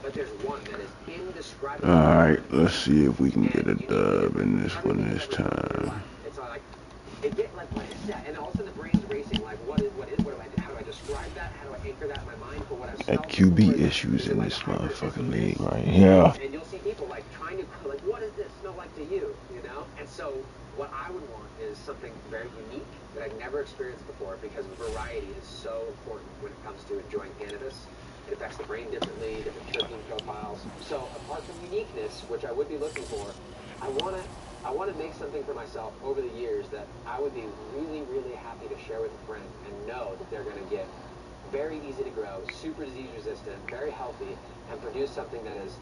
but there's one that is indescribable. Alright, let's see if we can get a dub in this one this time. It's like, it get like, what is that? And all of a sudden the brain's racing, like, what do I do? How do I describe that? How do I anchor that in my mind for what I've That QB issues in this motherfucking league right here. And you'll see people like trying to, like, what does this smell like to you? You know? And so what I would want is something very unique that I've never experienced before, because variety is so important when it comes to enjoying cannabis. It affects the brain differently, different terpene profiles. So apart from uniqueness, which I would be looking for, I want to make something for myself over the years that I would be really, really happy to share with a friend and know that they're going to get very easy to grow, super disease resistant, very healthy, and produce something that is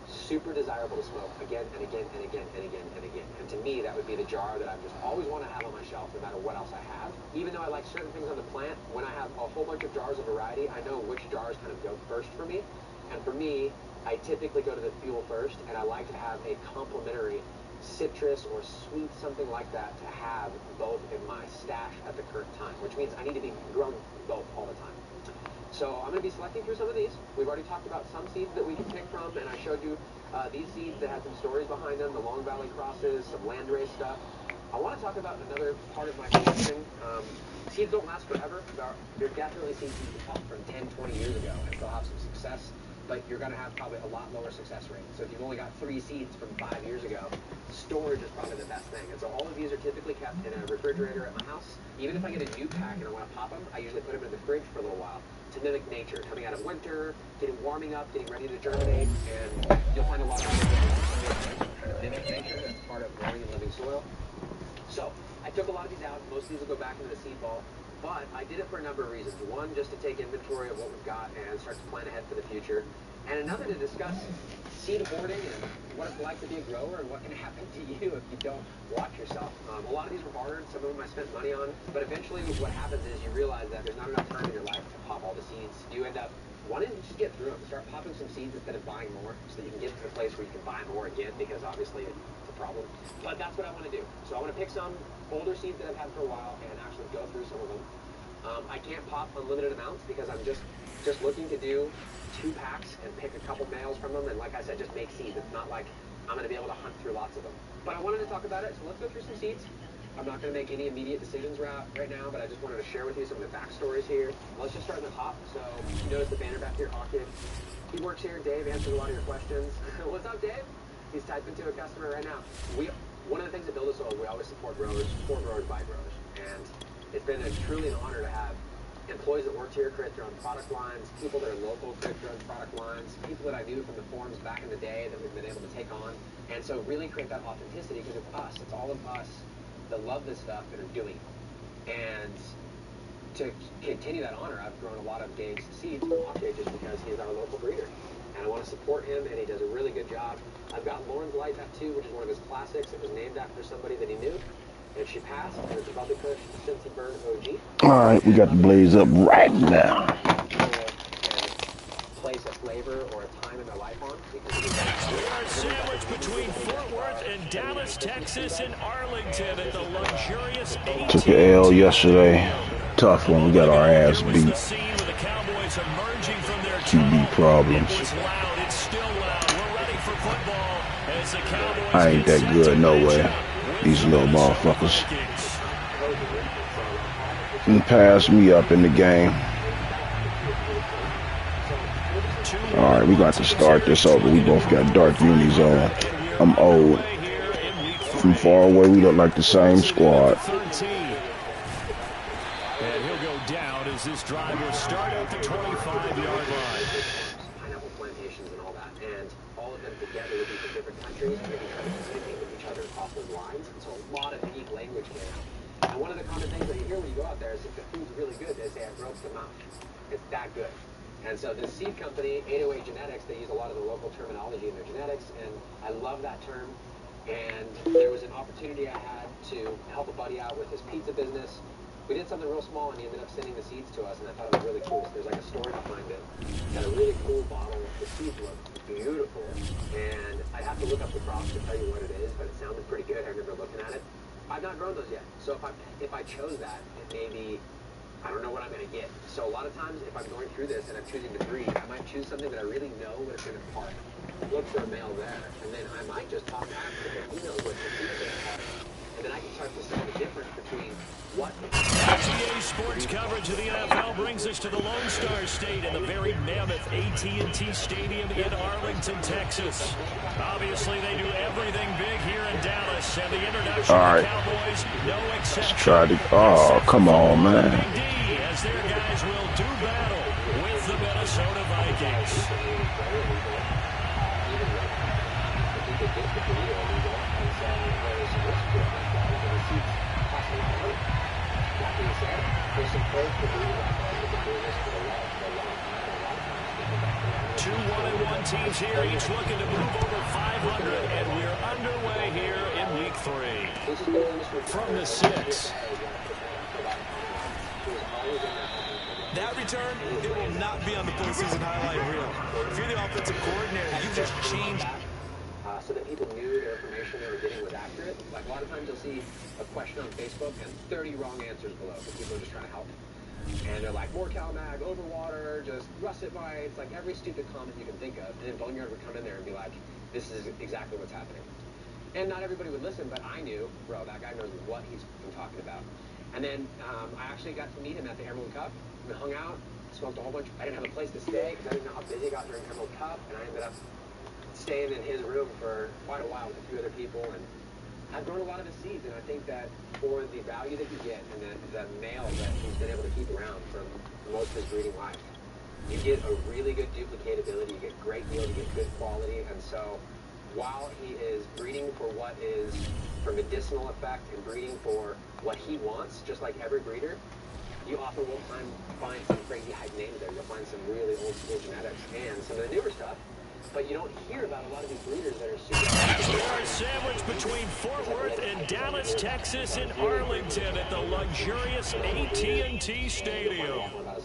super desirable to smoke again and again and again and again and again. And to me, that would be the jar that I just always want to have on my shelf, no matter what else I have. Even though I like certain things on the plant, when I have a whole bunch of jars of variety, I know which jars kind of go first for me. And for me, I typically go to the fuel first, and I like to have a complementary citrus or sweet, something like that, to have both in my stash at the current time, which means I need to be growing both all the time. So I'm going to be selecting through some of these. We've already talked about some seeds that we can pick from, and I showed you these seeds that have some stories behind them, the Long Valley crosses, some landrace stuff. I want to talk about another part of my collection. Seeds don't last forever. They're definitely seeds you can pop from 10, 20 years ago and still have some success, but you're going to have probably a lot lower success rate. So if you've only got 3 seeds from 5 years ago, storage is probably the best thing. And so all of these are typically kept in a refrigerator at my house. Even if I get a new pack and I want to pop them, I usually put them in the fridge for a little while to mimic nature, coming out of winter, warming up, getting ready to germinate, and you'll find a lot of things that mimic nature. That's part of growing and living soil. So I took a lot of these out. Most of these will go back into the seed vault, but I did it for a number of reasons. One, just to take inventory of what we've got and start to plan ahead for the future. And another, to discuss seed hoarding and what it's like to be a grower and what can happen to you if you don't watch yourself. A lot of these were bartered. Some of them I spent money on. But eventually what happens is you realize that there's not enough time in your life to pop all the seeds. You end up wanting to just get through them. Start popping some seeds instead of buying more, so that you can get to the place where you can buy more again, because obviously it's a problem. But that's what I want to do. So I want to pick some older seeds that I've had for a while and actually go through some of them. I can't pop unlimited amounts because I'm just looking to do 2 packs and pick a couple males from them, and like I said, just make seeds. It's not like I'm going to be able to hunt through lots of them. But I wanted to talk about it, so let's go through some seeds. I'm not going to make any immediate decisions right now, but I just wanted to share with you some of the backstories here. Let's just start in the top. So you notice the banner back here, Hawkins. He works here. Dave answers a lot of your questions. What's up, Dave? He's typing to a customer right now. One of the things at Build a Soil, we always support growers, for growers, by growers. And it's been truly an honor to have employees that worked here create their own product lines, people that are local create their own product lines, people that I knew from the forums back in the day that we've been able to take on. And so really create that authenticity, because it's us. It's all of us that love this stuff that are doing it. And to continue that honor, I've grown a lot of Dave's seeds from Hawkeye just because he's our local breeder. And I want to support him, and he does a really good job. I've got Lauren's Light Tattoo, which is one of his classics. It was named after somebody that he knew, and she passed, and it's a Bubbly Kush Cincy Burn OG. Alright, we got the blaze up right now. Place a flavor or a time in their life on. We are sandwiched between Fort Worth and Dallas, Texas, and Arlington at the luxurious AT&T. Took an L yesterday. Tough one. We got our ass beat. The scene with the Cowboys emerging from their QB problems. It was loud. It's still loud. We're ready for football as the Cowboys I ain't that good, no way. These little motherfuckers can pass me up in the game. Alright, we got to start this over. We both got dark unis on. I'm old. From far away, we look like the same squad. And he'll go down as this drive will start at the 25-yard line. Pineapple plantations and all that, and all of them together would be from different countries, and maybe try to communicate with each other across those lines. And so a lot of unique language came out. And one of the common things that you hear when you go out there is if the food's really good, they say it ropes them out. It's that good. And so this seed company, 808 Genetics, they use a lot of the local terminology in their genetics, and I love that term. And there was an opportunity I had to help a buddy out with his pizza business. We did something real small, and he ended up sending the seeds to us, and I thought it was really cool. So there's like a story behind it. Got a really cool bottle. The seeds look beautiful, and I'd have to look up the crops to tell you what it is, but it sounded pretty good. I remember looking at it. I've not grown those yet, so if I chose that, it may be I don't know what I'm going to get. So a lot of times, if I'm going through this and I'm choosing to breed, I might choose something that I really know what it's going to park. Look for a male there, and then I might just talk after it. He knows what he's going to park. And then I can start to see the difference between what... GTA Sports coverage of the NFL brings us to the Lone Star State in the very mammoth AT&T Stadium in Arlington, Texas. Obviously, they do everything big here in Dallas, and the introduction of the Cowboys, no exception. Let's try to... Oh, come on, man. As their guys will do battle with the Minnesota Vikings. Two 1-1 teams here, each looking to move over 500, and we're underway here in Week 3. From the 6. That return, it will not be on the postseason highlight reel. If you're the offensive coordinator, you just changed. So that people knew the information they were getting was accurate. Like a lot of times you'll see a question on Facebook and 30 wrong answers below because people are just trying to help. And they're like, more CalMag, overwater, just russet bites, like every stupid comment you can think of. And then Boneyard would come in there and be like, this is exactly what's happening. And not everybody would listen, but I knew, bro, that guy knows what he's been talking about. And then I actually got to meet him at the Emerald Cup. We hung out, smoked a whole bunch. I didn't have a place to stay because I didn't know how busy it got during Emerald Cup. And I ended up staying in his room for quite a while with a few other people. And I've grown a lot of his seeds. And I think that for the value that you get and the male that he's been able to keep around from most of his breeding life, you get a really good duplicatability. You get great yield. You get good quality. And so while he is breeding for what is for medicinal effect and breeding for what he wants, just like every breeder, you often will find some crazy hype names there. You'll find some really old school genetics and some of the newer stuff. But you don't hear about a lot of these breeders that are super... We are sandwiched between Fort Worth and Dallas, Texas, and Arlington at the luxurious AT&T Stadium.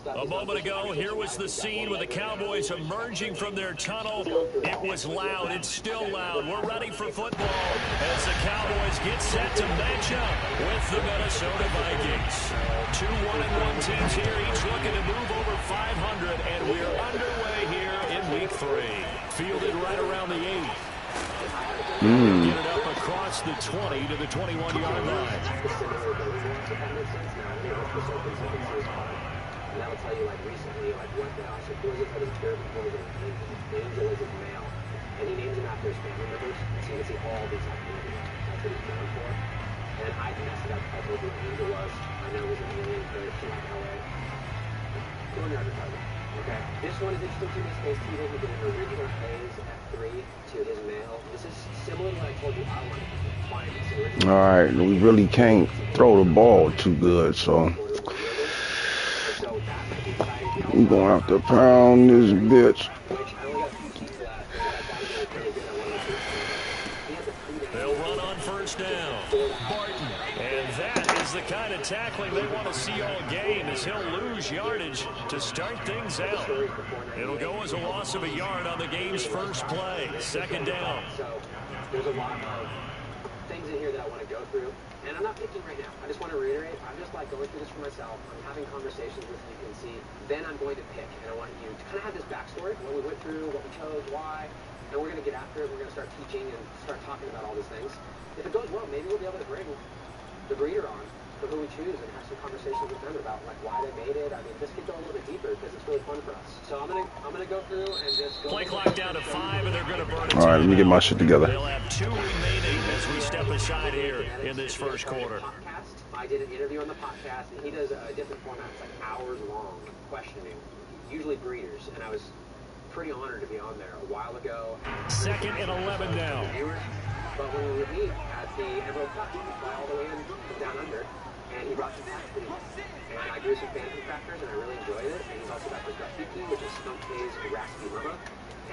A moment ago, here was the scene with the Cowboys emerging from their tunnel. It was loud. It's still loud. We're ready for football as the Cowboys get set to match up with the Minnesota Vikings. Two 1-1 teams here, each looking to move over 500, and we're underway here in Week 3. Fielded right around the 8. Get it up across the 20 to the 21-yard line. And that'll tell you, like, recently, like, what the supposed that his third proposal Angel is his male. And he names him after his family members. So you can see all these activities. That's what he's known for. And I messed it up. I told you who Angel was. I know it was an alien player from LA. Go on your advertising. Okay. This one is interesting to me. Space Tito, who did an original phase F3 to his male. This is similar to what I told you I wanted to find this original. All right, we really can't throw the ball too good, so we're going to have to pound this bitch. They'll run on first down. Barton. And that is the kind of tackling they want to see all game, as he'll lose yardage to start things out. It'll go as a loss of a yard on the game's first play. Second down. So there's a lot of things in here that I want to go through. And I'm not picking right now. I just want to reiterate, I'm just like going through this for myself. I'm having conversations with you can see. Then I'm going to pick. And I want you to kind of have this backstory, what we went through, what we chose, why. And we're going to get after it. We're going to start teaching and start talking about all these things. If it goes well, maybe we'll be able to bring the breeder on for who we choose and have some conversations with them about like why they made it. I mean, this could go a little bit deeper because it's really fun for us. So I'm gonna go through and just play clock down to 5, and they're going to burn it. All right, let me get my shit together. They'll have 2 remaining as we step aside here in this first quarter. I did an interview on the podcast, and he does a different format. It's like hours long, questioning, usually breeders, and I was pretty honored to be on there a while ago. Second and 11 now. But when we would meet at the Emerald Cup, he'd fly all the way in from down under, and he brought some facts with him. And I grew some fancy crackers, and I really enjoyed it. And he's also got this Rafiki, which is Skunk K's Raspy Mama,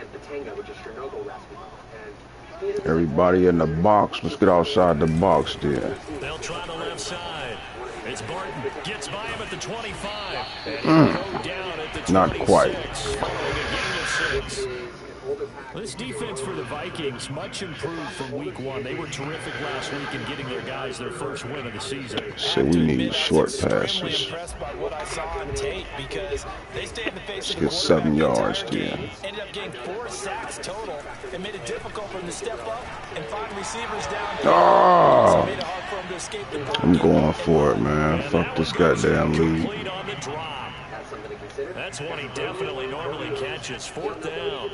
and Patanga, which is Chernobyl Raspy Mama. And everybody in the box, let's get outside the box there. They'll try the left side. It's Barton. Gets by him at the 25. And he'll go down at the 26. Not quite. Following a gain of 6. This defense for the Vikings, much improved from week 1. They were terrific last week in getting their guys their first win of the season. So we need short passes. Impressed by what I saw on tape because they stayed in the face of the Get 7 yards game, then. ended up getting 4 sacks total and made it difficult for them to step up and find receivers down. Oh, Made it hard for them to escape the I'm going for it, man. Fuck this goddamn lead. That's one he definitely normally catches. 4th down.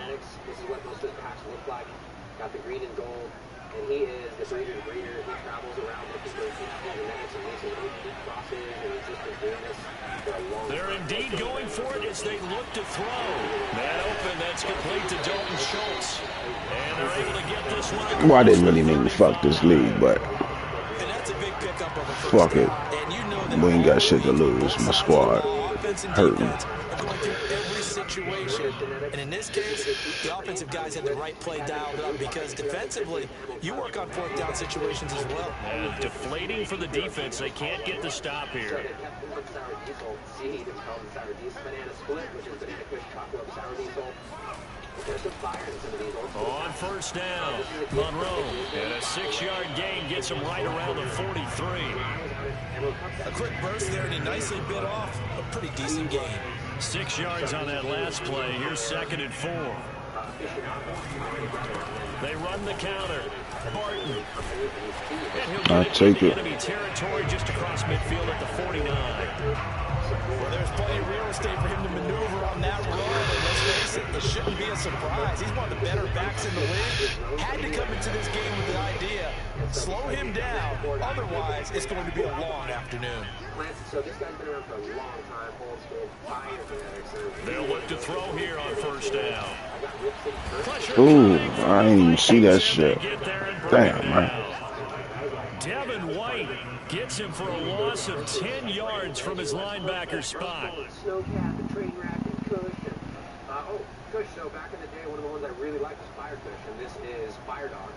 This is what most of his passes look like. Got the green and gold, and he is the breeder's breeder. He travels around looking for the minutes and makes some really deep crosses, and he's just been doing this for a long time. They're indeed going for it as they look to throw. That open, that's complete to Dalton Schultz. And they're able to get this one. Well, I didn't really mean to fuck this league, but fuck it. We ain't got shit to lose. My squad hurting. Every situation, and in this case, the offensive guys had the right play dialed up because defensively, you work on 4th down situations as well. Deflating for the defense. They can't get the stop here. On 1st down, Monroe, and a 6-yard gain gets him right around the 43. A quick burst there, and he nicely bit off a pretty decent gain. 6 yards on that last play. Here's 2nd and 4. They run the counter. Barton. I'll take it. Enemy territory just across midfield at the 49. Well, there's plenty of real estate for him to maneuver on that run, and let's face it, it shouldn't be a surprise. He's one of the better backs in the league. Had to come into this game with the idea, slow him down, otherwise it's going to be a long afternoon. So this guy's been around for a long time, old school, fire genetics. They'll look to throw here on 1st down. Ooh, I didn't even see that shit. Damn, man. Devin White gets him for a loss of 10 yards from his linebacker spot. Snowcat, the train rack, and Kush. Kush, so back in the day, one of the ones I really liked was Fire Kush, and this is Fire Dog.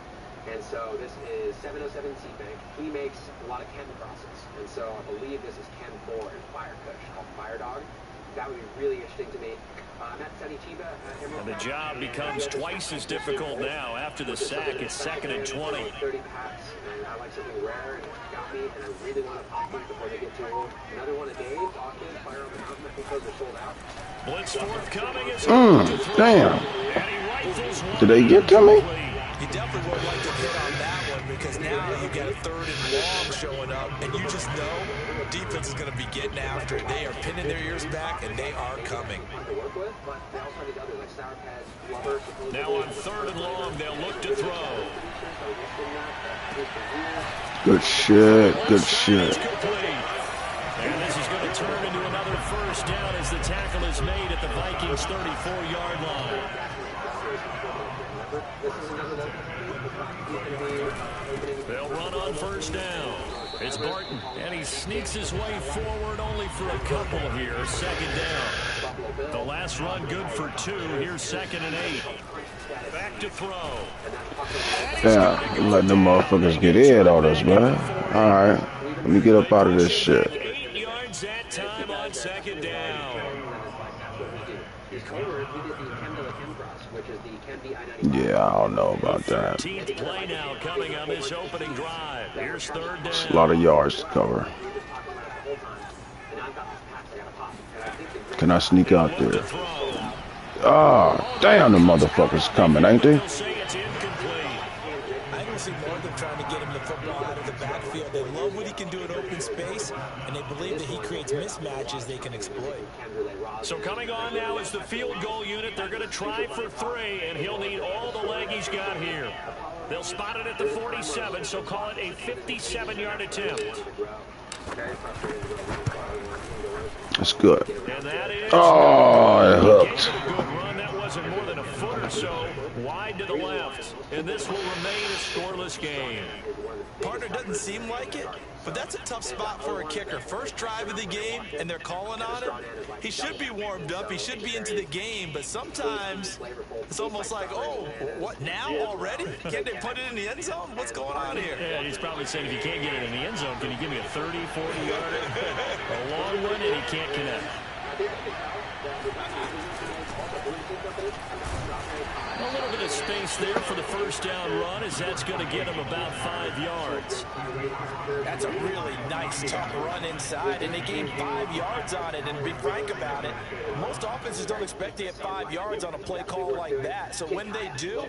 And so this is 707 Seabank. He makes a lot of chem crosses. And so I believe this is Chem 4 and Fire Kush called Fire Dog. That would be really interesting to me. And the job becomes twice as difficult now. After the sack, it's 2nd and 20. 30 packs, and I like something rare, and it got me, and I really want to pop these before they get too old. Another one of Dave's, Austin, Fire on the Mountain, I think those are sold out. Blitz forthcoming. Damn. Did they get to me? You definitely would like to hit on that one because now you got a 3rd and long showing up, and you just know defense is going to be getting after it. They are pinning their ears back, and they are coming. Now on 3rd and long, they'll look to throw. Good shit. Good shit. And this is going to turn into another 1st down as the tackle is made at the Vikings' 34-yard line. They'll run on 1st down. It's Barton, and he sneaks his way forward only for a couple here. 2nd down. The last run good for 2. Here's 2nd and 8. Back to throw. Yeah, letting them motherfuckers get in on us, man. All right, let me get up out of this shit. 8 yards that time on 2nd down. Yeah, I don't know about that. 13th play now coming on this opening drive. Here's 3rd down. It's a lot of yards to cover. Can I sneak out there? Ah, damn, the motherfuckers coming, ain't they? I can see more of them trying to get him the football out of the backfield. They love what he can do in open space, and they believe that he creates mismatches they can exploit. So coming on now is the field goal unit. They're going to try for 3, and he'll need all the leg he's got here. They'll spot it at the 47, so call it a 57-yard attempt. That's good. And that is it hooked. a good run. That wasn't more than a foot or so wide to the left. And this will remain a scoreless game. Partner doesn't seem like it, but that's a tough spot for a kicker. First drive of the game, and they're calling on him. He should be warmed up. He should be into the game, but sometimes it's almost like, oh, what now already? Can't they put it in the end zone? What's going on here? Yeah, he's probably saying, if you can't get it in the end zone, can you give me a 30, 40-yarder? A long one, and he can't connect. space there for the first down run, as that's going to get him about 5 yards. That's a really nice, tough run inside, and they gained 5 yards on it. And to be frank about it, most offenses don't expect to get 5 yards on a play call like that. So when they do,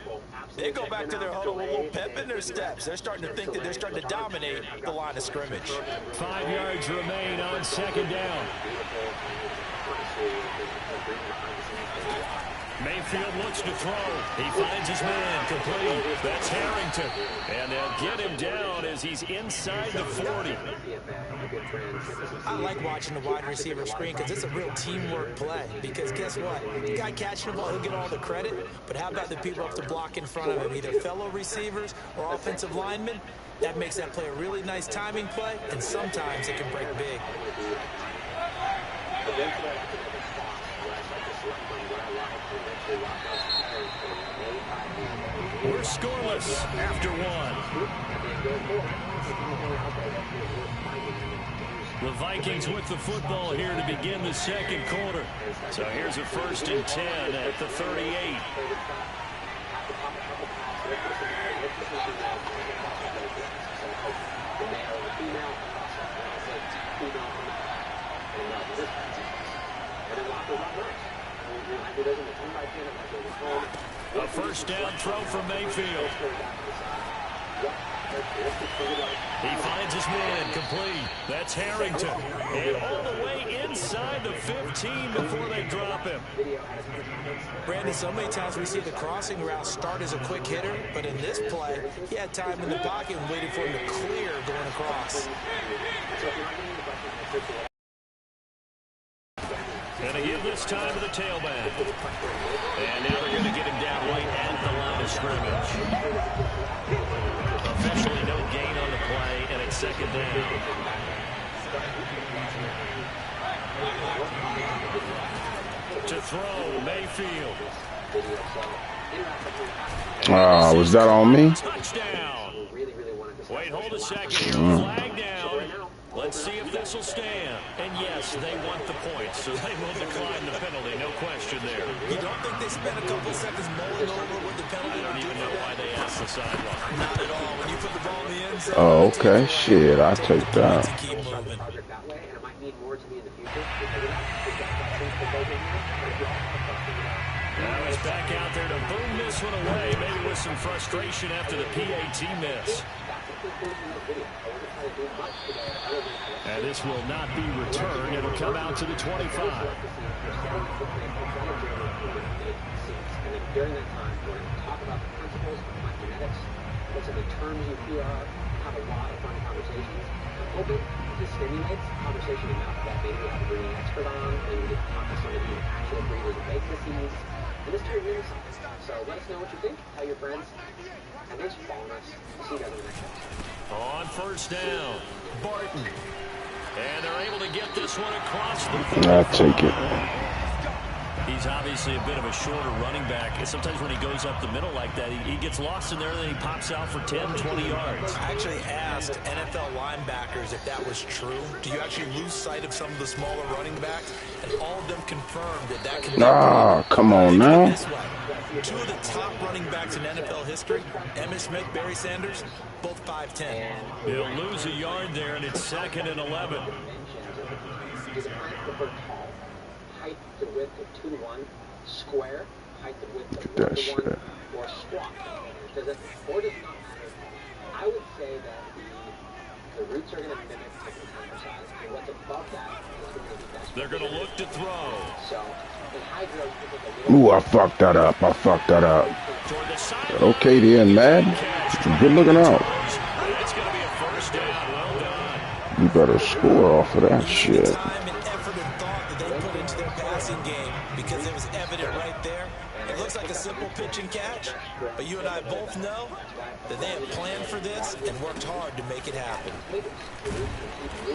they go back to their huddle with a little pep in their steps. They're starting to think that they're starting to dominate the line of scrimmage. 5 yards remain on second down. Mayfield looks to throw. He finds his man complete. That's Harrington. And they'll get him down as he's inside the 40. I like watching the wide receiver screen because it's a real teamwork play. Because guess what? The guy catching the ball, he'll get all the credit. But how about the people up to block in front of him, either fellow receivers or offensive linemen? That makes that play a really nice timing play, and sometimes it can break big. We're scoreless after one. The Vikings with the football here to begin the second quarter. So here's a 1st and 10 at the 38. A 1st down throw from Mayfield. He finds his man complete. That's Harrington. And all the way inside the 15 before they drop him. Brandon, so many times we see the crossing route start as a quick hitter, but in this play, he had time in the pocket and waited for him to clear going across. Going to give this time to the tailback. And now they're going to get him down right at the line of scrimmage. Officially no gain on the play, and it's 2nd down. To throw, Mayfield. Was that on me? Touchdown. Wait, hold a second here. Flag down. Let's see if this will stand. And yes, they want the points, so they will decline the penalty. No question there. You don't think they spent a couple seconds mulling over what the penalty? I don't even know why they asked the sideline. Not at all. When you put the ball in the end zone. Oh, okay. Shit, I'll take that. Keep moving. Now he's back out there to boom this one away, maybe with some frustration after the PAT miss. And this will not be returned. It'll come out to the 25. During that time, we're going to talk about the principles of my genetics, what's in the terms you PR, have a lot of fun conversations. I'm hoping this stimulates conversation enough that maybe we'll have to bring an expert on, and we get to talk to some of the actual breeders of vacancies, and this turns into something. So let us know what you think, tell your friends, and thanks for following us. See you guys in the next episode. On 1st down, Barton. And they're able to get this one across the 40. I'll take it. He's obviously a bit of a shorter running back. And sometimes when he goes up the middle like that, he gets lost in there, and then he pops out for 10, 20 yards. I actually asked NFL linebackers if that was true. Do you actually lose sight of some of the smaller running backs? And all of them confirmed that that can be. Come on now. This way. 2 of the top running backs in NFL history, Emmitt Smith, Barry Sanders, both 5'10". He'll lose a yard there, and it's 2nd and 11. Height to width of 2 to 1, square, height to width of 1 That to shit. 1, or squat. Does it, or does it not matter? I would say that the roots are going to mimic the size, and what's above that is going to be best. They're going to look to throw. So, in high growth, it's a little Ooh, I fucked that up. Toward the side. Okay then, man. Good looking out. It's going to be a 1st down. Well done. You better score off of that shit. Time and effort and thought that they put into their passing game, because it was evident right there. It looks like a simple pitch and catch, but you and I both know that they have planned for this and worked hard to make it happen.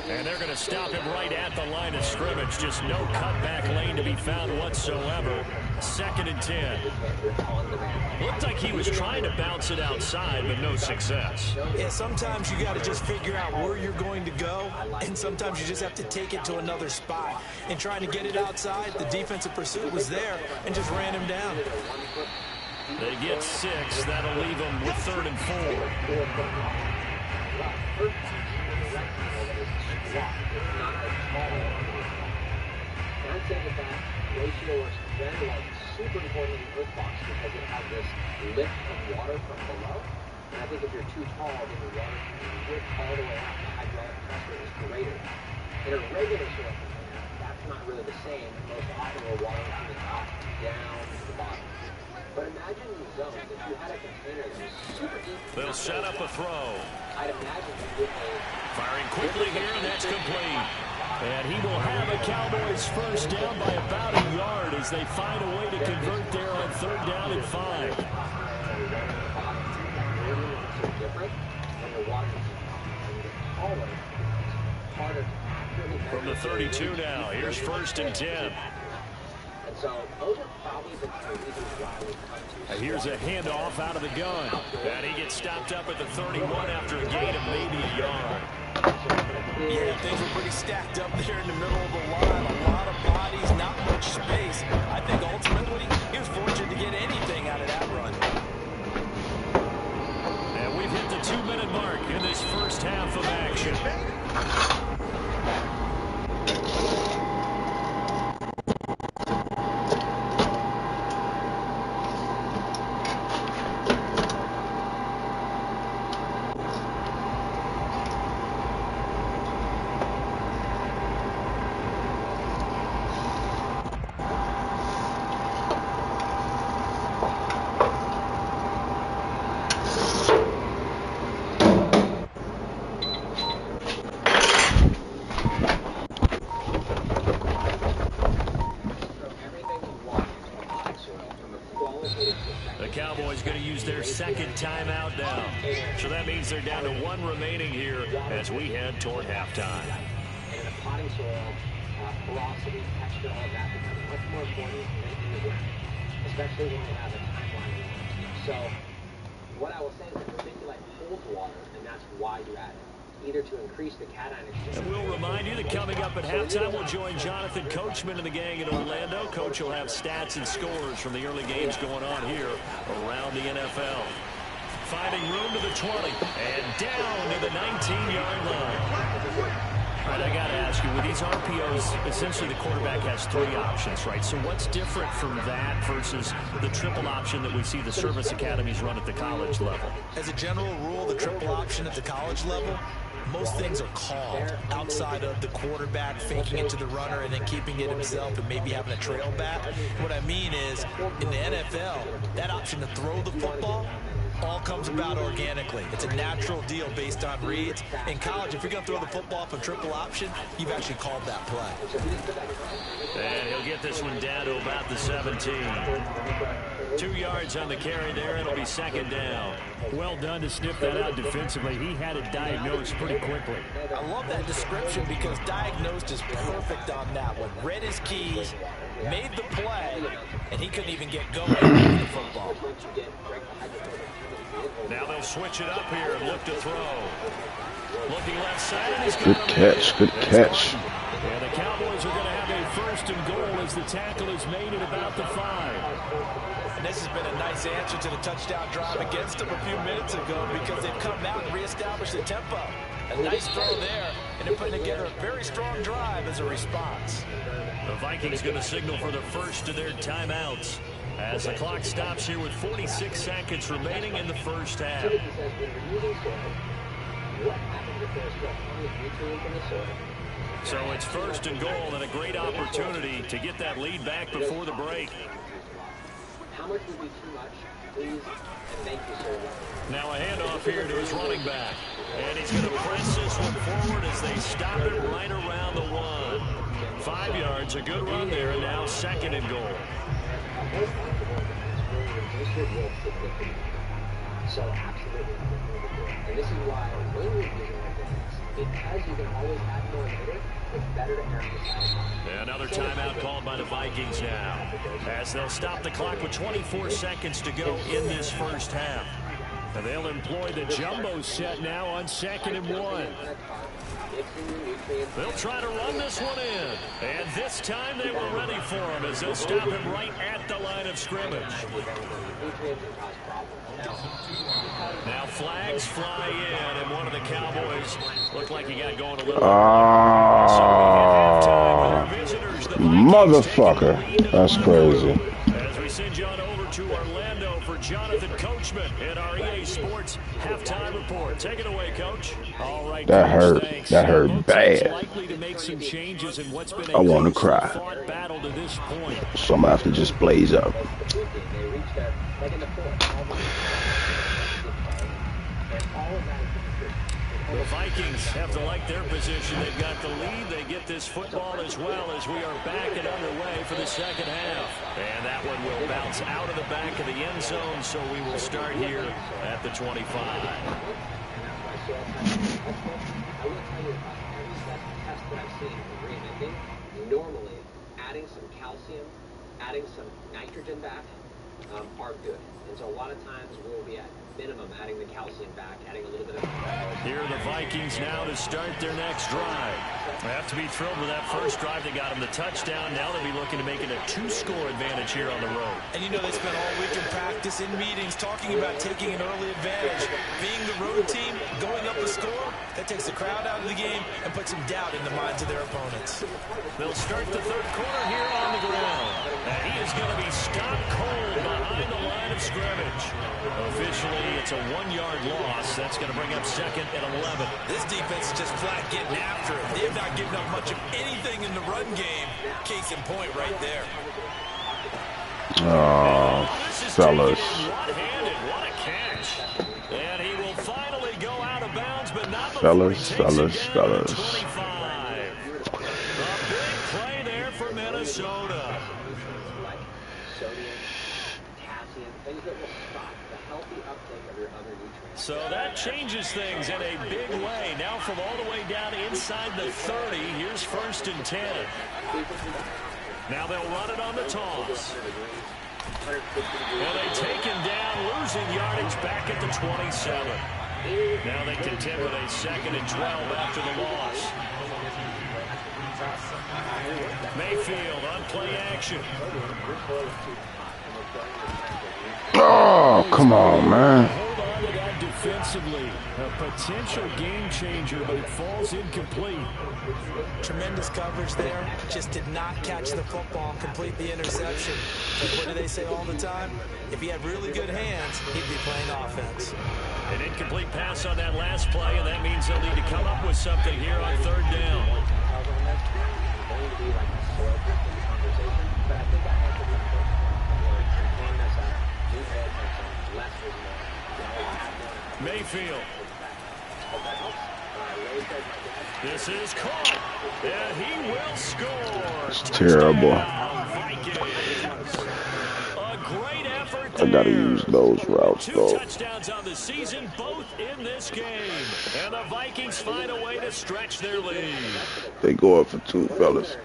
And they're going to stop him right at the line of scrimmage. Just no cutback lane to be found whatsoever. 2nd and 10. Looked like he was trying to bounce it outside, but no success. Yeah, sometimes you got to just figure out where you're going to go, and sometimes you just have to take it to another spot. And trying to get it outside, the defensive pursuit was there and just ran him down. They get 6. That'll leave them with 3rd and 4. I'd say that ratio is very super important in the earth box because it has this lift of water from below. And I think if you're too tall, then the water can lift all the way up. The hydraulic pressure is greater. In a regular soil container, that's not really the same. Most often we're watering from the top down to the bottom. But imagine these zones. If you had a container that was super deep, they'll set up a throw. I'd imagine you would firing quickly here, and that's complete. And he will have a Cowboys first down by about a yard as they find a way to convert there on 3rd down and 5. From the 32 now, here's 1st and 10. Here's a handoff out of the gun. And he gets stopped up at the 31 after a gain of maybe a yard. Yeah, things were pretty stacked up there in the middle of the line. A lot of bodies, not much space. I think ultimately he was fortunate to get anything out of that run. And we've hit the 2-minute mark in this first half of action. The Cowboys going to use their 2nd timeout now. So that means they're down to 1 remaining here as we head toward halftime. And in a potting soil, porosity, texture, all of that becomes much more important than in the ground, especially when you have a timeline. So what I will say is that vermiculite holds water, and that's why you add it, either to increase the cation exchange. And we'll remind you that coming up at halftime, we'll join Jonathan Coachman and the gang in Orlando. Coach will have stats and scores from the early games going on here around the NFL. Finding room to the 20 and down to the 19-yard line. All right, I got to ask you, with these RPOs, essentially the quarterback has 3 options, right? So what's different from that versus the triple option that we see the service academies run at the college level? As a general rule, the triple option at the college level, most things are called outside of the quarterback faking it to the runner and then keeping it himself and maybe having a trail back. What I mean is, in the NFL, that option to throw the football all comes about organically. It's a natural deal based on reads. In college, if you're going to throw the football from triple option, you've actually called that play. And he'll get this one down to about the 17. 2 yards on the carry there. It'll be 2nd down. Well done to sniff that out defensively. He had it diagnosed pretty quickly. I love that description because diagnosed is perfect on that one. Read his keys, made the play, and he couldn't even get going with the football. Now they'll switch it up here and look to throw. Looking left side. Good catch, good catch. And the Cowboys are going to have a 1st and goal as the tackle is made at about the 5. And this has been a nice answer to the touchdown drive against them a few minutes ago because they've come out and reestablished the tempo. A nice throw there, and they're putting together a very strong drive as a response. The Vikings going to signal for the first of their timeouts as the clock stops here with 46 seconds remaining in the first half. So it's 1st and goal and a great opportunity to get that lead back before the break. How much would be too much? Please and thank you, sir. Now a handoff here to his running back. And he's going to press this one forward as they stop it right around the 1. 5 yards, a good run there, and now 2nd and goal. So absolutely. And this is why when we're using organics, because you can always add more later, it's better to err on the side. Another timeout called by the Vikings now, as they'll stop the clock with 24 seconds to go in this first half. And they'll employ the jumbo set now on 2nd and 1. They'll try to run this one in. And this time they were ready for him as they'll stop him right at the line of scrimmage. Now flags fly in, and one of the Cowboys looked like he got going a little. Motherfucker. That's crazy. As we send you on over to Orlando for Jonathan Coachman in our EA Sports halftime report. Take it away, Coach. All right, that Coach, hurt. thanks. That hurt bad. Likely to make some changes in what's been I want to cry. fought battle to this point. So I'm gonna have to just blaze up. The Vikings have to like their position. They've got the lead. They get this football as well as we are back and underway for the second half. And that one will bounce out of the back of the end zone, so we will start here at the 25. Normally, adding some calcium, adding some nitrogen back are good. And so a lot of times we'll be at minimum adding the calcium back, adding a little bit of... Here are the Vikings now to start their next drive. They have to be thrilled with that first drive. They got them the touchdown. Now they'll be looking to make it a 2-score advantage here on the road. And you know they spent all week in practice, in meetings, talking about taking an early advantage. Being the road team, going up a score, that takes the crowd out of the game and puts some doubt in the minds of their opponents. They'll start the third quarter here on the ground. And he is going to be stopped cold behind the line of scrimmage. Officially, it's a 1-yard loss. That's going to bring up second and 11. This defense is just flat getting after it. They have not given up much of anything in the run game. Case in point right there. Oh, fellas. One-handed. What a catch. And he will finally go out of bounds, but not before Fellas, he takes fellas, it down to fellas. 25. A big play there for Minnesota. So that changes things in a big way. Now from all the way down inside the 30, here's 1st and 10. Now they'll run it on the toss. And they take him down, losing yardage back at the 27. Now they contend with a 2nd and 12 after the loss. Mayfield on play action. Oh, come on, man. Hold on to that defensively. A potential game changer, but it falls incomplete. Tremendous coverage there. Just did not catch the football and complete the interception. But what do they say all the time? If he had really good hands, he'd be playing offense. An incomplete pass on that last play, and that means they'll need to come up with something here on 3rd down. Mayfield. This is caught, and he will score. It's terrible. A great effort I gotta there. use those routes, 2 though. touchdowns on the season, both in this game. And the Vikings find a way to stretch their lead. They go up for 2, fellas.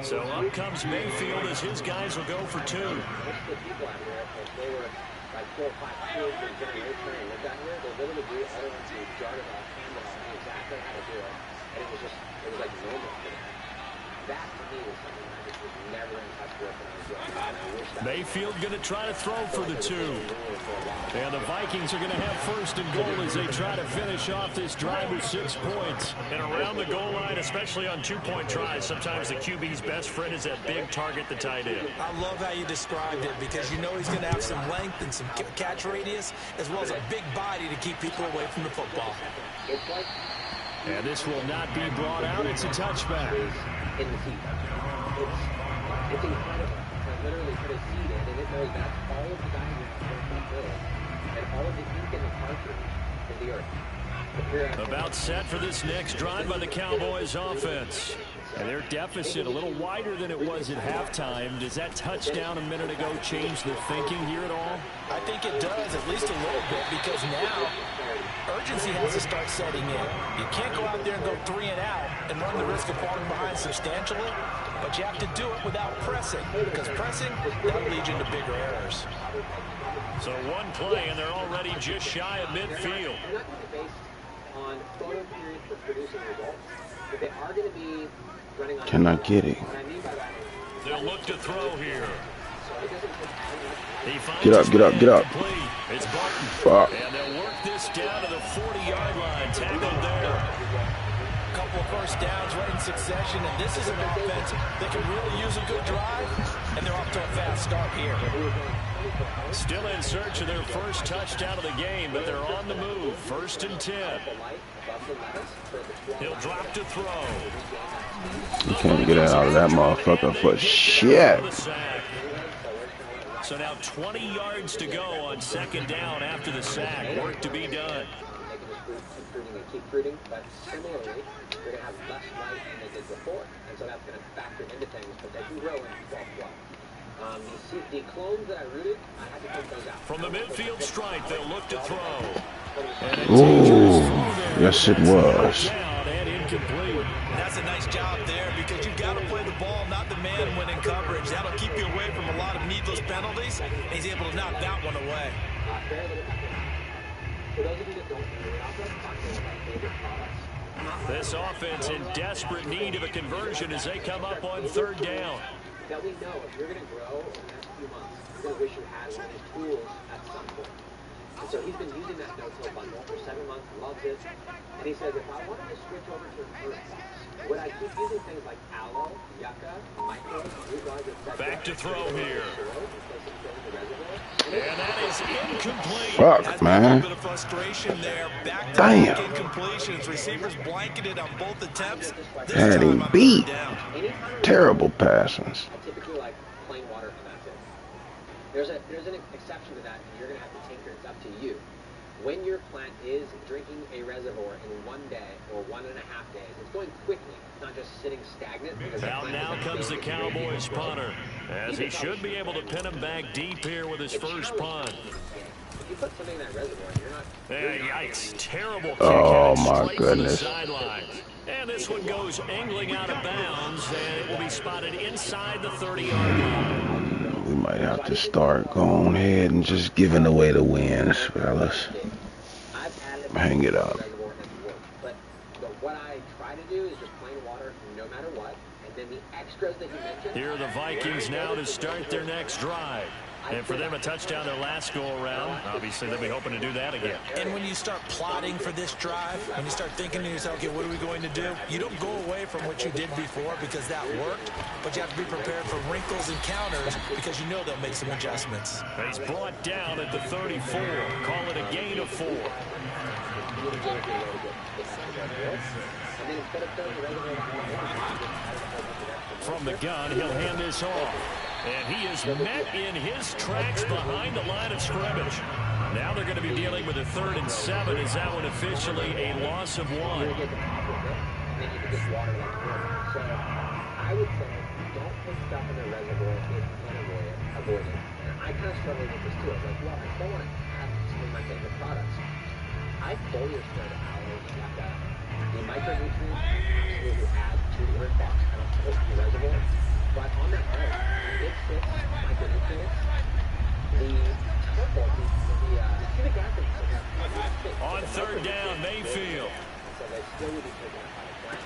So up comes Mayfield as his guys will go for 2. Mayfield going to try to throw for the 2. And the Vikings are going to have 1st and goal as they try to finish off this drive with 6 points. And around the goal line, especially on 2-point tries, sometimes the QB's best friend is that big target, the tight end. I love how you described it because you know he's going to have some length and some catch radius as well as a big body to keep people away from the football. And this will not be brought out. It's a touchback. It's incredible. Literally put a seed in, and it knows that's all of the guys in the field, and all of the ink in the cartridge in the earth. About set for this next drive by the Cowboys offense. And their deficit a little wider than it was at halftime. Does that touchdown a minute ago change the thinking here at all? I think it does, at least a little bit, because now urgency has to start setting in. You can't go out there and go 3 and out and run the risk of falling behind substantially, but you have to do it without pressing, because pressing, that'll lead you into bigger errors. So one play, and they're already just shy of midfield. They're not going to be based on photo periods for producing results, but they are going to be running on... Can I get it? What I mean by that is... They'll look to throw here. Get up, get up, get up. It's Barton. Fuck. And they'll work this down to the 40-yard line. Tackled there. A couple of first downs right in succession, and this is an offense that can really use a good drive, and they're off to a fast start here. Still in search of their first touchdown of the game, but they're on the move. 1st and 10. He'll drop to throw. You can't get out of that motherfucker for shit. So now 20 yards to go on 2nd down after the sack. Work to be done. Keep fruiting, but similarly, they're going to have less light than they did before, and so that's going to factor into things, but they can grow in 12-12. The clones that I rooted, I had to take those out. From the midfield stripe, they'll look to throw. Ooh, yes it was. And incomplete. That's a nice job there because you've got to play the ball, not the man when in coverage. That'll keep you away from a lot of needless penalties, and he's able to knock that one away. For those of you that don't know the offense, talk about my favorite products. This offense in desperate need of a conversion as they come up on 3rd down. That we know if you're going to grow in the next few months, you're going to wish you had one of these tools at some point. And so he's been using that no-till bundle for 7 months, loves it. And he says, if I wanted to switch over to an earth box, would I keep using things like aloe, yucca, micros, root guards, etc.? Back to throw here. And that is incomplete. Fuck, man. A little bit of frustration there. Back to back incompletions. Receivers blanketed on both attempts. Had him beat. Terrible passes. I typically like plain water and that's it. There's an exception to that, and you're going to have to tinker. It's up to you. When your plant is drinking a reservoir in 1 day or 1.5 days, it's going quickly. It's not just sitting stagnant. Now comes the Cowboys punter, as he should be able to pin him back deep here with his first punt. If you put something in that reservoir, you're not... Yikes, terrible kick. Oh my goodness. And this one goes angling out of bounds, and it will be spotted inside the 30-yard line. We might have to start going ahead and just giving away the wins, fellas. Hang it up. But what I try to do is just plain water no matter what. And then the extras that you mentioned. Here are the Vikings now to start their next drive. And for them, a touchdown their last go-around. Obviously, they'll be hoping to do that again. And when you start plotting for this drive, when you start thinking to yourself, okay, what are we going to do? You don't go away from what you did before because that worked, but you have to be prepared for wrinkles and counters because you know they'll make some adjustments. He's brought down at the 34. Call it a gain of 4. From the gun, he'll hand this off. And he is met in his tracks behind the line of scrimmage. Now they're going to be dealing with a 3rd and 7. Is that one officially a loss of 1? So I would say don't put stuff in the reservoir if you can avoid it. And I kind of struggle with this too. I was like, well, I don't want to have some of my favorite products. I foliar spread aloe, yucca, the micronutrients absolutely add to the earth box. I don't put in the reservoir. But on that earth, it fits micronutrients. The purple, see the graphics. On 3rd down, Mayfield. So they still would be taken out by the plant.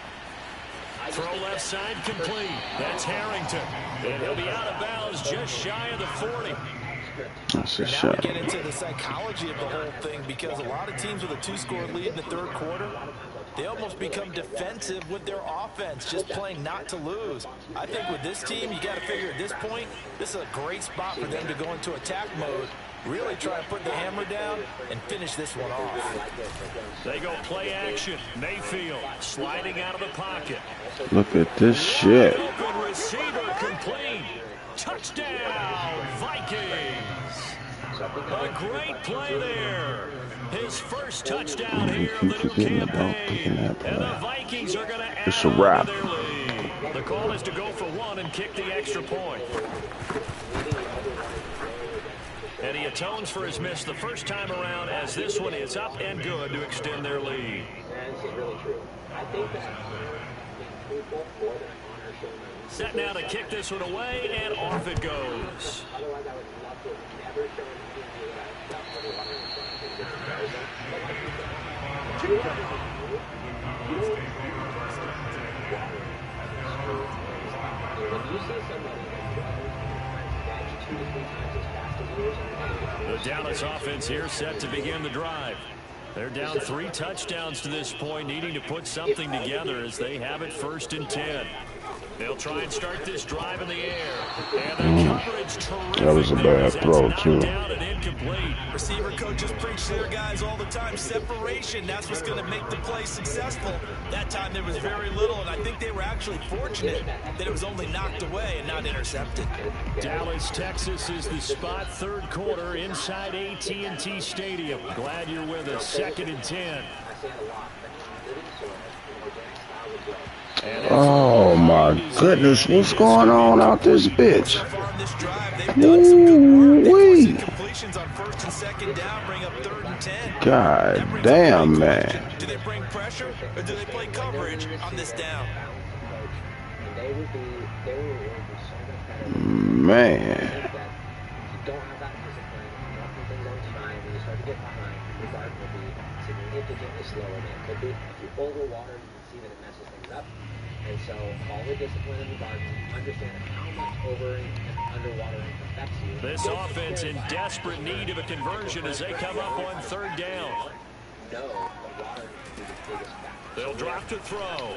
Throw left side complete. That's Harrington. And he'll be out of bounds just shy of the 40. That's a Now shot. we get into the psychology of the whole thing because a lot of teams with a 2-score lead in the 3rd quarter, they almost become defensive with their offense, just playing not to lose. I think with this team, you got to figure at this point, this is a great spot for them to go into attack mode, really try to put the hammer down and finish this one off. They go play action. Mayfield sliding out of the pocket. Look at this shit. Open receiver complete. Touchdown, Vikings. A great play there. His first touchdown here of the new campaign. And the Vikings are going to add It's a wrap. on to their lead. The call is to go for 1 and kick the extra point. And he atones for his miss the first time around as this one is up and good to extend their lead. And this is really true. I think that in football, more than honor showing Set now to kick this one away, and off it goes. Otherwise, I would love to never show an interview that I've got over water in front of me. When you see somebody that's 2 to 3 times as fast as yours, the Dallas offense here set to begin the drive. They're down 3 touchdowns to this point, needing to put something together as they have it 1st and 10. They'll try and start this drive in the air. And the coverage terrific. That was a bad throw, too. Down and incomplete. Receiver coaches preach to their guys all the time. Separation, that's what's going to make the play successful. That time there was very little, and I think they were actually fortunate that it was only knocked away and not intercepted. Dallas, Texas is the spot, 3rd quarter inside AT&T Stadium. Glad you're with us. 2nd and 10. Oh my goodness, what's going on out this bitch? Ooh-wee. God damn, man. Do they bring pressure or do they play coverage on this down? Man. And so, all the discipline in the guard, understand how much over and underwatering affects you. This offense in desperate need of a conversion as they come up on 3rd down. No, the water is the biggest factor. They'll drop to throw.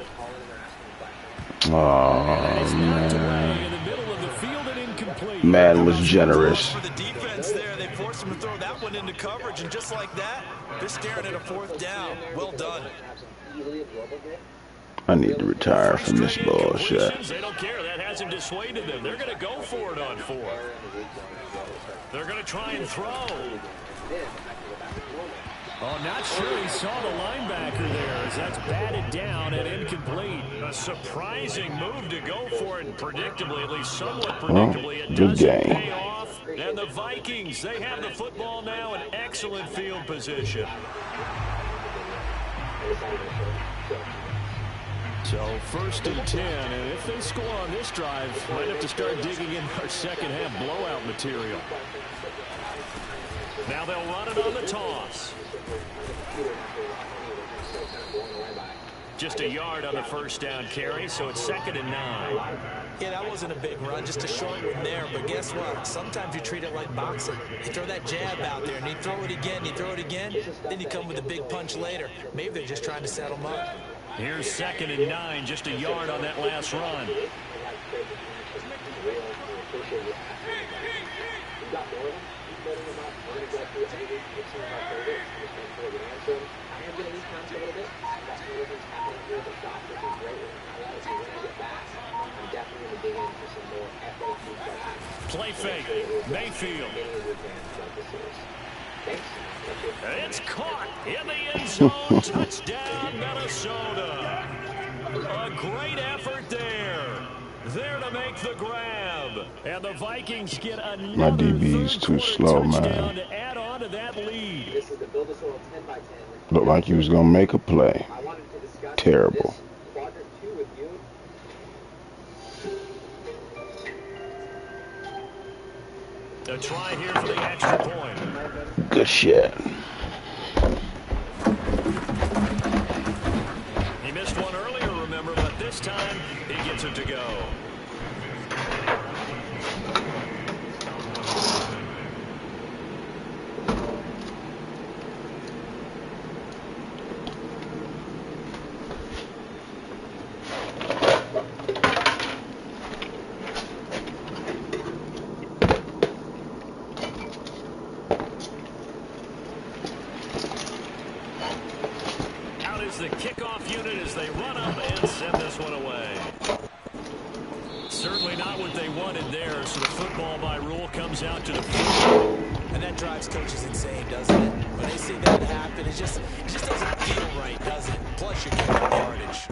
Oh, man. In the middle of the field and incomplete. Man was generous. For the defense there, they forced him to throw that one into coverage, and just like that, they're staring at a 4th down. Well done. I need to retire from this bullshit. They don't care. That hasn't dissuaded them. They're going to go for it on 4th. They're going to try and throw. Oh, not sure he saw the linebacker there as that's batted down and incomplete. A surprising move to go for it, predictably, at least somewhat predictably. It doesn't pay off. And the Vikings, they have the football now in excellent field position. So 1st and 10, and if they score on this drive, might have to start digging in our 2nd half blowout material. Now they'll run it on the toss. Just a yard on the 1st down carry, so it's 2nd and 9. Yeah, that wasn't a big run, just a short one there. But guess what? Sometimes you treat it like boxing. You throw that jab out there, and you throw it again, you throw it again, then you come with a big punch later. Maybe they're just trying to set them up. Here's 2nd and 9, just a yard on that last run. Play fake, Mayfield. It's caught in the end zone. Touchdown, Minnesota. A great effort there. There to make the grab. And the Vikings get another My DB's too slow, man. To add on to that lead. Looked like he was going to make a play. Terrible. A try here for the extra point. Good shit. He missed one earlier, remember, but this time he gets it to go. The kickoff unit as they run up and send this one away. Certainly not what they wanted there, so the football by rule comes out to the field. And that drives coaches insane, doesn't it? When they see that happen, it just doesn't feel right, does it? Plus, you're giving up yardage.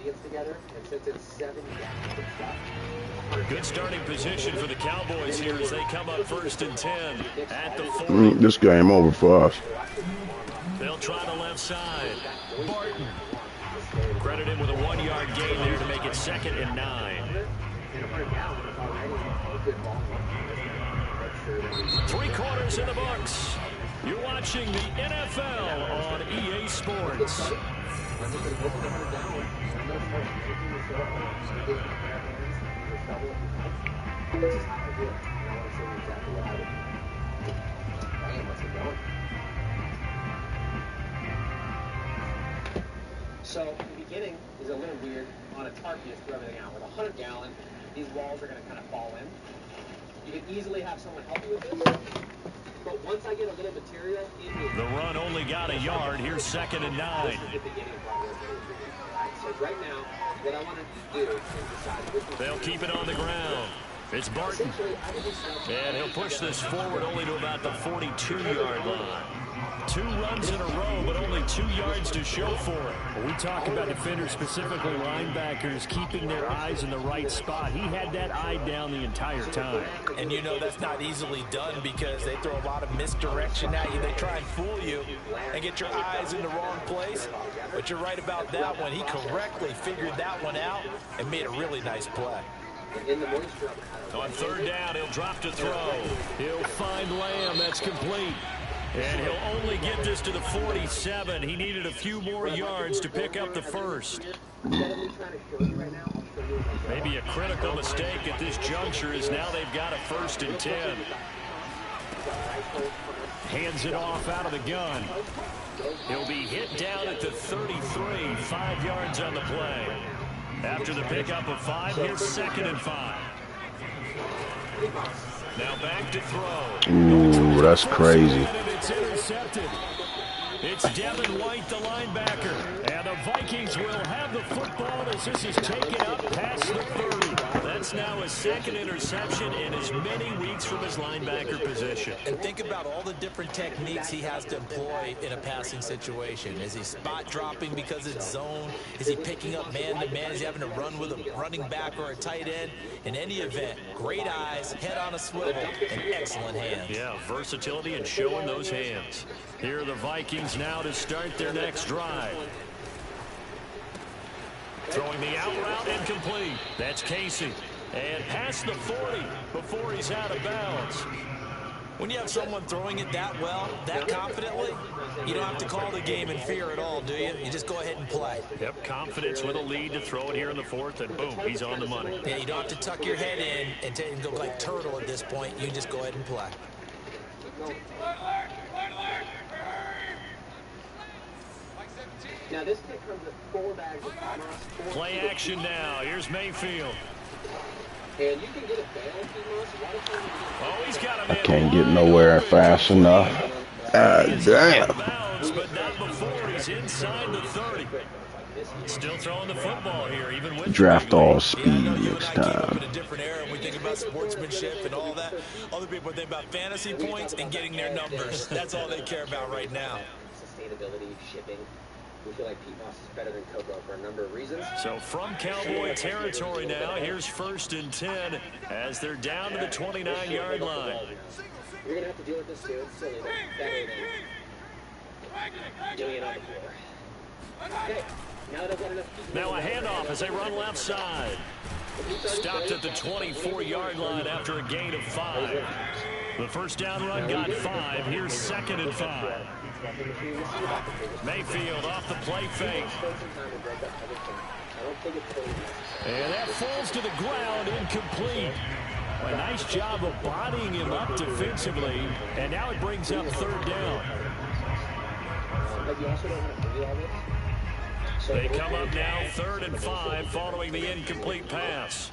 ingredients together, and since it's 7 gallons of stuff. Good starting position for the Cowboys here as they come up 1st and 10 at the 40. This game over for us. They'll try the left side. Barton. Credit him with a 1-yard gain there to make it 2nd and 9. 3 quarters in the books. You're watching the NFL on EA Sports. So the beginning is a little weird on a tarp. You just throw everything out. With a 100-gallon, these walls are going to kind of fall in. You can easily have someone help you with this. But once I get a little material in here, the run only got a yard. Here's 2nd and 9. This is the beginning part of it. So right now, what I want to do is decide which one. They'll keep it on the ground. It's Barton. And he'll push this forward only to about the 42-yard line. 2 runs in a row, but only 2 yards to show for it. When we talk about defenders, specifically linebackers, keeping their eyes in the right spot, he had that eye down the entire time. And you know that's not easily done because they throw a lot of misdirection at you. They try and fool you and get your eyes in the wrong place. But you're right about that one. He correctly figured that one out and made a really nice play. On 3rd down, he'll drop to throw. He'll find Lamb. That's complete. And he'll only get this to the 47. He needed a few more yards to pick up the first. Maybe a critical mistake at this juncture is now they've got a 1st and 10. Hands it off out of the gun. He'll be hit down at the 33, 5 yards on the play. After the pickup of 5, here's 2nd and 5. Now back to throw. Ooh, that's crazy. It's intercepted. It's Devin White, the linebacker. And the Vikings will have the football as this is taken up past the 30. That's now his 2nd interception in as many weeks from his linebacker position. And think about all the different techniques he has to employ in a passing situation. Is he spot dropping because it's zone? Is he picking up man-to-man? Is he having to run with a running back or a tight end? In any event, great eyes, head on a swivel, and excellent hands. Yeah, versatility and showing those hands. Here are the Vikings now to start their next drive. Throwing the out route incomplete. That's Casey. And past the 40 before he's out of bounds. When you have someone throwing it that well, that confidently, you don't have to call the game in fear at all, do you? You just go ahead and play. Yep, confidence with a lead to throw it here in the 4th, and boom, he's on the money. Yeah, you don't have to tuck your head in and go like turtle at this point. You just go ahead and play. Now this kid comes with 4 bags of Hamas. Play action now. Here's Mayfield. And you can get a bail, Oh, he's got a man. Can't get nowhere fast enough. Damn. But not before he's inside the 30. Still throwing the football here, even with Draft all speed next I came up time. in a different era. We think about sportsmanship and all that. Other people think about fantasy points and getting their numbers. That's all they care about right now. Sustainability, shipping. We feel like PFAS is better than cocoa for a number of reasons. So from Cowboy territory now, here's 1st and 10 as they're down to the 29-yard line. You're going to have to deal with this too. It's silly, but better than doing it on the floor. Okay, now that I've got enough. Now a handoff as they run left side. Stopped at the 24-yard line after a gain of 5. The first down run got 5. Here's 2nd and 5. Mayfield off the play fake. And that falls to the ground, incomplete. A nice job of bodying him up defensively. And now it brings up 3rd down. They come up now 3rd and 5 following the incomplete pass.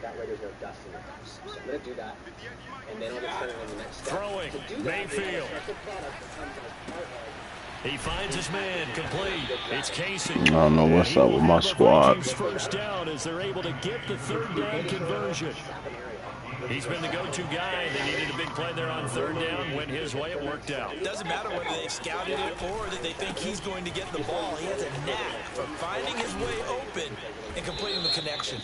That way there's no dust in the house. So I'm going to do that. And then I'll get started on the next step. Throwing, Mayfield. He finds his man, complete. It's Casey. I don't know what's up with my squad. First down as they're able to get the third down conversion. He's been the go-to guy. They needed a big play there on third down. Went his way. It worked out. Doesn't matter whether they've scouted it or that they think he's going to get the ball. He has a knack for finding his way open and completing the connection.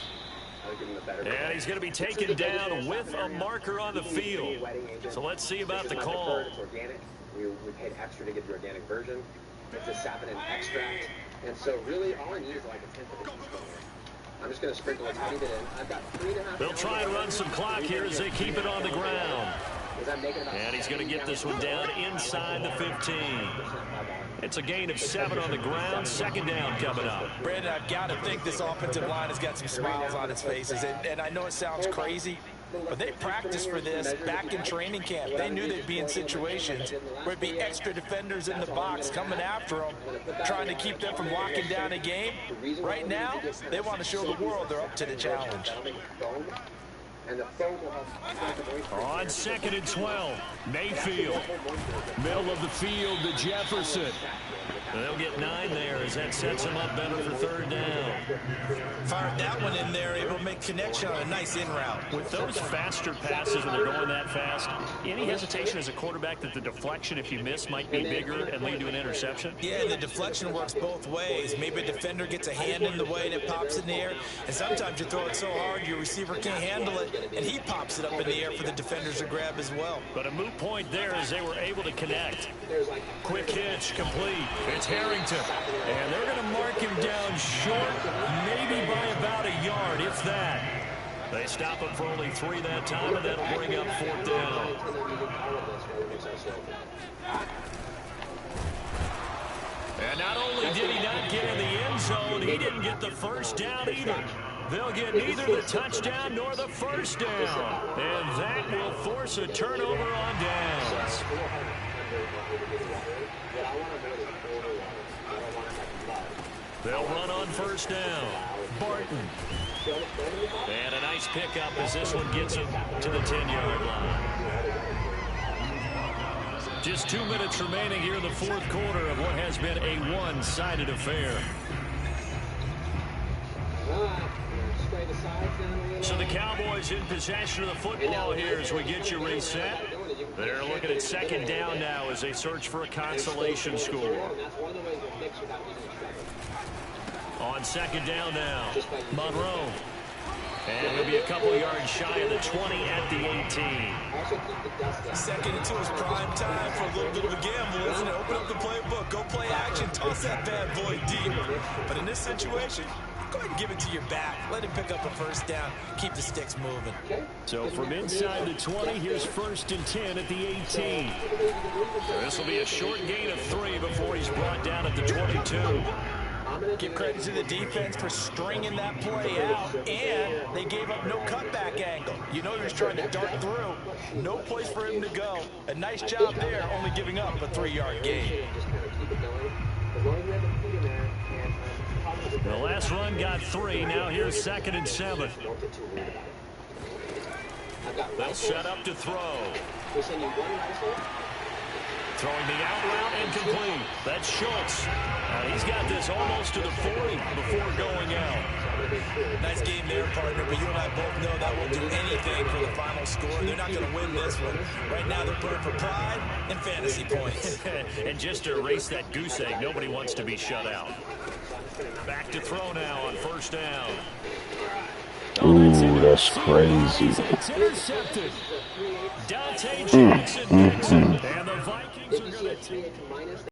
And he's going to be taken down with a marker on the field. So let's see about the call. We paid extra to get the organic version. It's a saponin extract. And so really all I need is like a tenth of a teaspoon. I'm just going to sprinkle a tiny bit in. I've got 3.5. They'll try and run some clock here as they keep it on the ground. And he's going to get this one down inside the 15. It's a gain of 7 on the ground. Second down coming up. Brandon, I've got to think this offensive line has got some smiles on its faces. And I know it sounds crazy, but they practiced for this back in training camp. They knew they'd be in situations where it'd be extra defenders in the box coming after them, trying to keep them from locking down a game. Right now, they want to show the world they're up to the challenge. On 2nd and 12, Mayfield. Middle of the field to Jefferson. They'll get 9 there as that sets them up better for third down. Fired that one in there, able to make connection on a nice in route. With those faster passes when they're going that fast, any hesitation as a quarterback that the deflection, if you miss, might be bigger and lead to an interception? Yeah, the deflection works both ways. Maybe a defender gets a hand in the way and it pops in the air. And sometimes you throw it so hard your receiver can't handle it, and he pops it up in the air for the defenders to grab as well. But a moot point there as they were able to connect. Quick hitch, complete. It's Harrington. And they're going to mark him down short, maybe by about a yard, if that. They stop him for only 3 that time, and that'll bring up 4th down. And not only did he not get in the end zone, he didn't get the first down either. They'll get neither the touchdown nor the first down. And that will force a turnover on downs. They'll run on first down. Barton. And a nice pickup as this one gets him to the 10-yard line. Just 2 minutes remaining here in the 4th quarter of what has been a one-sided affair. So the Cowboys in possession of the football here as we get you reset. They're looking at 2nd down now as they search for a consolation score. On 2nd down now, Monroe. And he'll be a couple yards shy of the 20 at the 18. 2nd and 2 is prime time for a little bit of a gamble, isn't it? Open up the playbook, go play action, toss that bad boy deep. But in this situation, go ahead and give it to your back. Let him pick up a first down. Keep the sticks moving. So from inside the 20, here's 1st and 10 at the 18. This will be a short gain of 3 before he's brought down at the 22. Give credit to the defense for stringing that play out, and they gave up no cutback angle. You know he was trying to dart through. No place for him to go. A nice job there, only giving up a 3-yard gain. The last run got 3. Now here's 2nd and 7. They'll set up to throw. Throwing the out route and complete. That's Schultz. He's got this almost to the 40 before going out. Nice game there, partner, but you and I both know that won't do anything for the final score. They're not going to win this one. Right now they're playing for pride and fantasy points. And just to erase that goose egg, nobody wants to be shut out. Back to throw now on 1st down. Ooh, that's crazy. It's intercepted. Dante Jackson picks it. And the Vikings are going to take